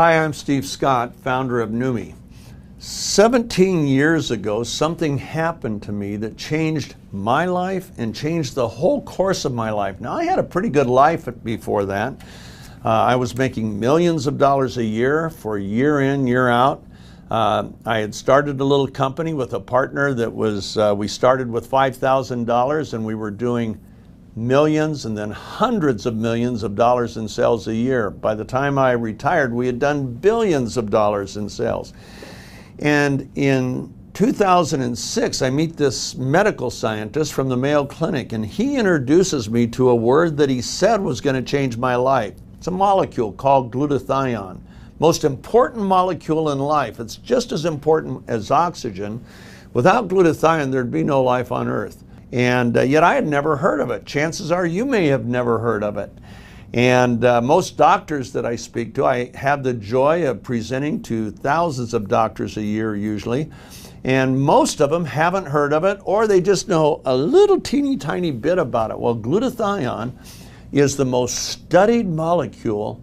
Hi, I'm Steve Scott, founder of Neumi. 17 years ago, something happened to me that changed my life and changed the whole course of my life. Now, I had a pretty good life before that. I was making millions of dollars a year for year in, year out. I had started a little company with a partner that was, we started with $5,000 and we were doing millions and then hundreds of millions of dollars in sales a year. By the time I retired, we had done billions of dollars in sales. And in 2006, I meet this medical scientist from the Mayo Clinic, and he introduces me to a word that he said was going to change my life. It's a molecule called glutathione. Most important molecule in life. It's just as important as oxygen. Without glutathione, there'd be no life on Earth. And yet I had never heard of it. Chances are you may have never heard of it. And most doctors that I speak to, I have the joy of presenting to thousands of doctors a year usually, and most of them haven't heard of it, or they just know a little teeny tiny bit about it. Well, glutathione is the most studied molecule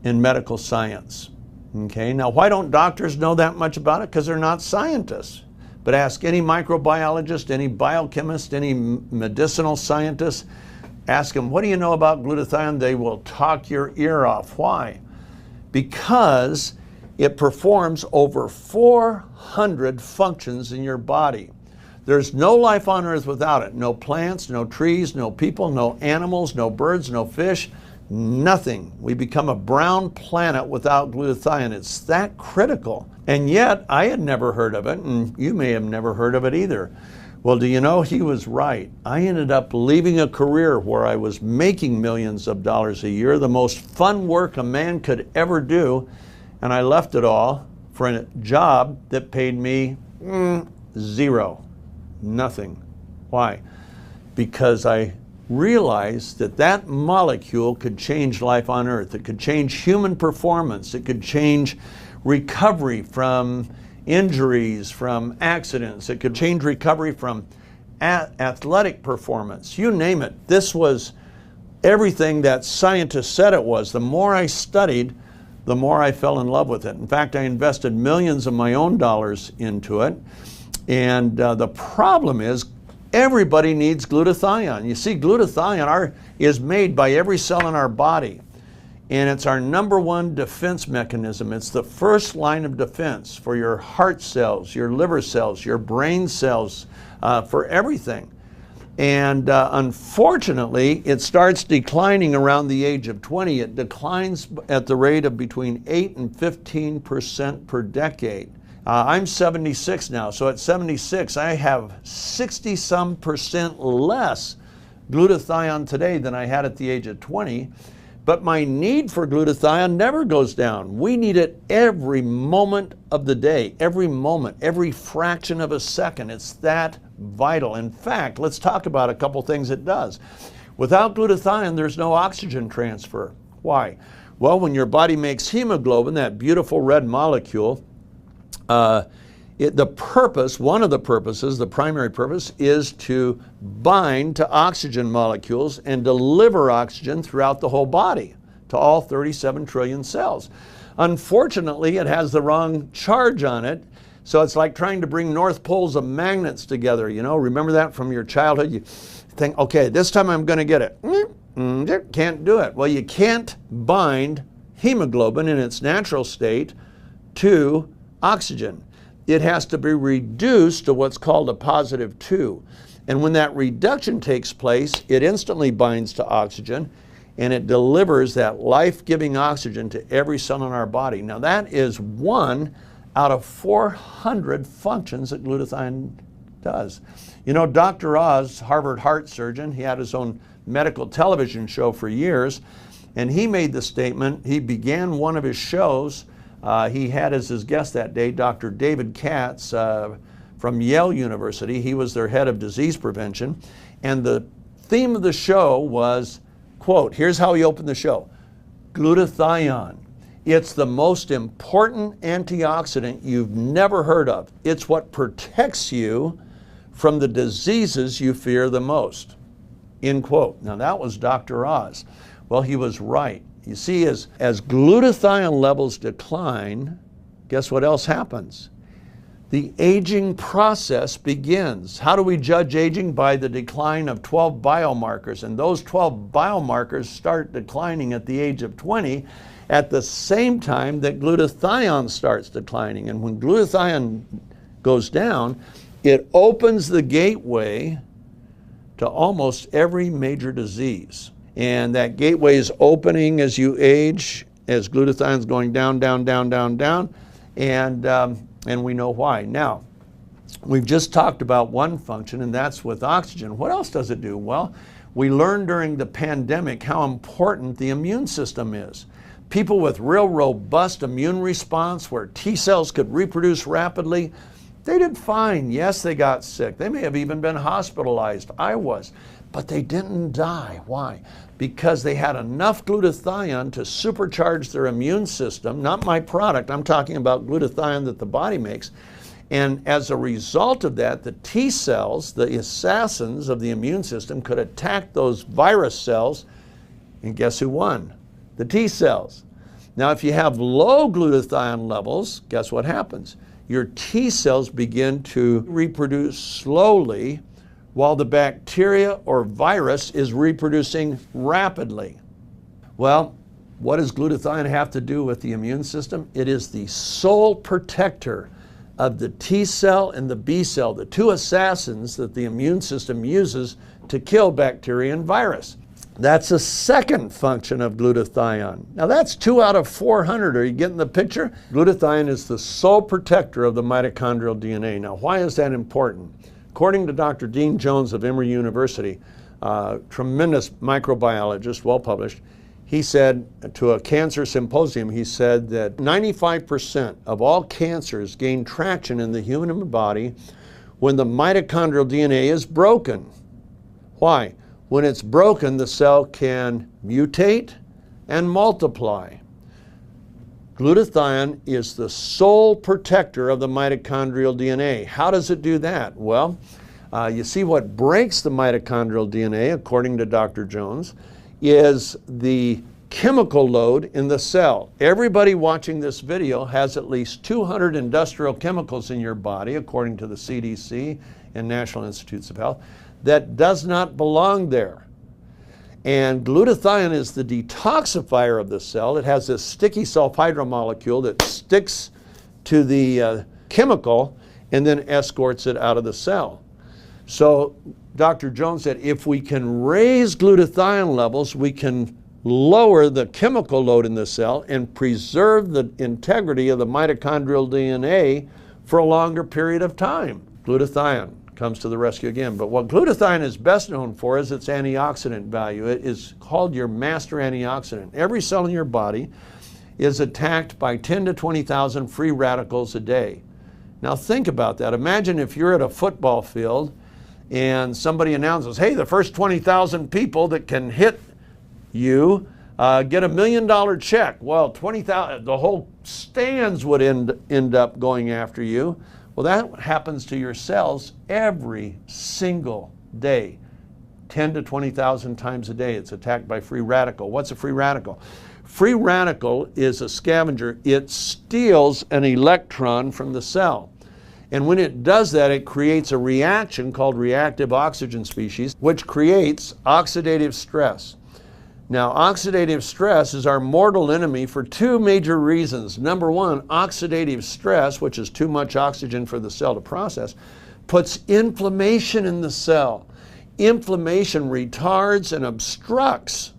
in medical science. Okay, now why don't doctors know that much about it? Because they're not scientists. But ask any microbiologist, any biochemist, any medicinal scientist, ask them, what do you know about glutathione? They will talk your ear off. Why? Because it performs over 400 functions in your body. There's no life on Earth without it. No plants, no trees, no people, no animals, no birds, no fish, nothing. We become a brown planet without glutathione. It's that critical. And yet, I had never heard of it, and you may have never heard of it either. Well, do you know, he was right. I ended up leaving a career where I was making millions of dollars a year, the most fun work a man could ever do, and I left it all for a job that paid me zero, nothing. Why? Because I realized that that molecule could change life on Earth. It could change human performance. It could change recovery from injuries, from accidents. It could change recovery from athletic performance. You name it. This was everything that scientists said it was. The more I studied, the more I fell in love with it. In fact, I invested millions of my own dollars into it. And the problem is, everybody needs glutathione. You see, glutathione is made by every cell in our body. And it's our #1 defense mechanism. It's the first line of defense for your heart cells, your liver cells, your brain cells, for everything. And unfortunately, it starts declining around the age of 20. It declines at the rate of between 8 and 15% per decade. I'm 76 now, so at 76, I have 60-some% less glutathione today than I had at the age of 20. But my need for glutathione never goes down. We need it every moment of the day, every moment, every fraction of a second. It's that vital. In fact, let's talk about a couple things it does. Without glutathione, there's no oxygen transfer. Why? Well, when your body makes hemoglobin, that beautiful red molecule, one of the purposes, the primary purpose, is to bind to oxygen molecules and deliver oxygen throughout the whole body to all 37 trillion cells. Unfortunately, it has the wrong charge on it, so it's like trying to bring north poles of magnets together. You know, remember that from your childhood? You think, okay, this time I'm going to get it. Can't do it. Well, you can't bind hemoglobin in its natural state to oxygen. It has to be reduced to what's called a +2. And when that reduction takes place, it instantly binds to oxygen and it delivers that life-giving oxygen to every cell in our body. Now that is 1 out of 400 functions that glutathione does. You know, Dr. Oz, Harvard heart surgeon, he had his own medical television show for years, and he made the statement, he began one of his shows, he had as his guest that day Dr. David Katz from Yale University. He was their head of disease prevention. And the theme of the show was, quote, here's how he opened the show, glutathione. It's the most important antioxidant you've never heard of. It's what protects you from the diseases you fear the most, end quote. Now that was Dr. Oz. Well, he was right. You see, as glutathione levels decline, guess what else happens? The aging process begins. How do we judge aging? By the decline of 12 biomarkers. And those 12 biomarkers start declining at the age of 20 at the same time that glutathione starts declining. And when glutathione goes down, it opens the gateway to almost every major disease. And that gateway is opening as you age, as glutathione is going down, down, down, down, down. And we know why. Now, we've just talked about one function, and that's with oxygen. What else does it do? Well, we learned during the pandemic how important the immune system is. People with real robust immune response, where T cells could reproduce rapidly, they did fine. Yes, they got sick. They may have even been hospitalized. I was. But they didn't die. Why? Because they had enough glutathione to supercharge their immune system. Not my product. I'm talking about glutathione that the body makes. And as a result of that, the T cells, the assassins of the immune system, could attack those virus cells. And guess who won? The T cells. Now, if you have low glutathione levels, guess what happens? Your T cells begin to reproduce slowly, while the bacteria or virus is reproducing rapidly. Well, what does glutathione have to do with the immune system? It is the sole protector of the T cell and the B cell, the two assassins that the immune system uses to kill bacteria and virus. That's a second function of glutathione. Now that's 2 out of 400. Are you getting the picture? Glutathione is the sole protector of the mitochondrial DNA. Now why is that important? According to Dr. Dean Jones of Emory University, tremendous microbiologist, well published, he said to a cancer symposium, he said that 95% of all cancers gain traction in the human body when the mitochondrial DNA is broken. Why? When it's broken, the cell can mutate and multiply. Glutathione is the sole protector of the mitochondrial DNA. How does it do that? Well, you see what breaks the mitochondrial DNA, according to Dr. Jones, is the chemical load in the cell. Everybody watching this video has at least 200 industrial chemicals in your body, according to the CDC and National Institutes of Health, that does not belong there. And glutathione is the detoxifier of the cell. It has this sticky sulfhydryl molecule that sticks to the chemical and then escorts it out of the cell. So Dr. Jones said if we can raise glutathione levels, we can lower the chemical load in the cell and preserve the integrity of the mitochondrial DNA for a longer period of time. Glutathione comes to the rescue again. But what glutathione is best known for is its antioxidant value. It is called your master antioxidant. Every cell in your body is attacked by 10 to 20,000 free radicals a day. Now think about that. Imagine if you're at a football field and somebody announces, hey, the first 20,000 people that can hit you get $1 million check. Well, 20,000, the whole stands would end up going after you. Well, that happens to your cells every single day. 10 to 20,000 times a day it's attacked by free radical. What's a free radical? Free radical is a scavenger. It steals an electron from the cell. And when it does that, it creates a reaction called reactive oxygen species, which creates oxidative stress. Now, oxidative stress is our mortal enemy for two major reasons. Number one, oxidative stress, which is too much oxygen for the cell to process, puts inflammation in the cell. Inflammation retards and obstructs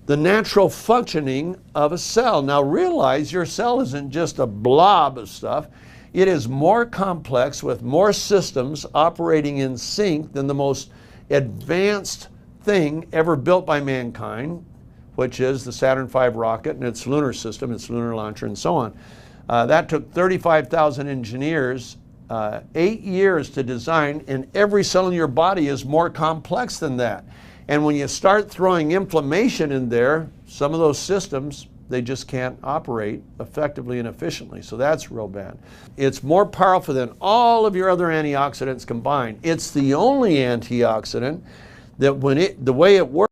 the natural functioning of a cell. Now realize your cell isn't just a blob of stuff. It is more complex with more systems operating in sync than the most advanced thing ever built by mankind, which is the Saturn V rocket and its lunar system, its lunar launcher, and so on. That took 35,000 engineers, 8 years to design, and every cell in your body is more complex than that. And when you start throwing inflammation in there, some of those systems, they just can't operate effectively and efficiently. So that's real bad. It's more powerful than all of your other antioxidants combined. It's the only antioxidant that the way it works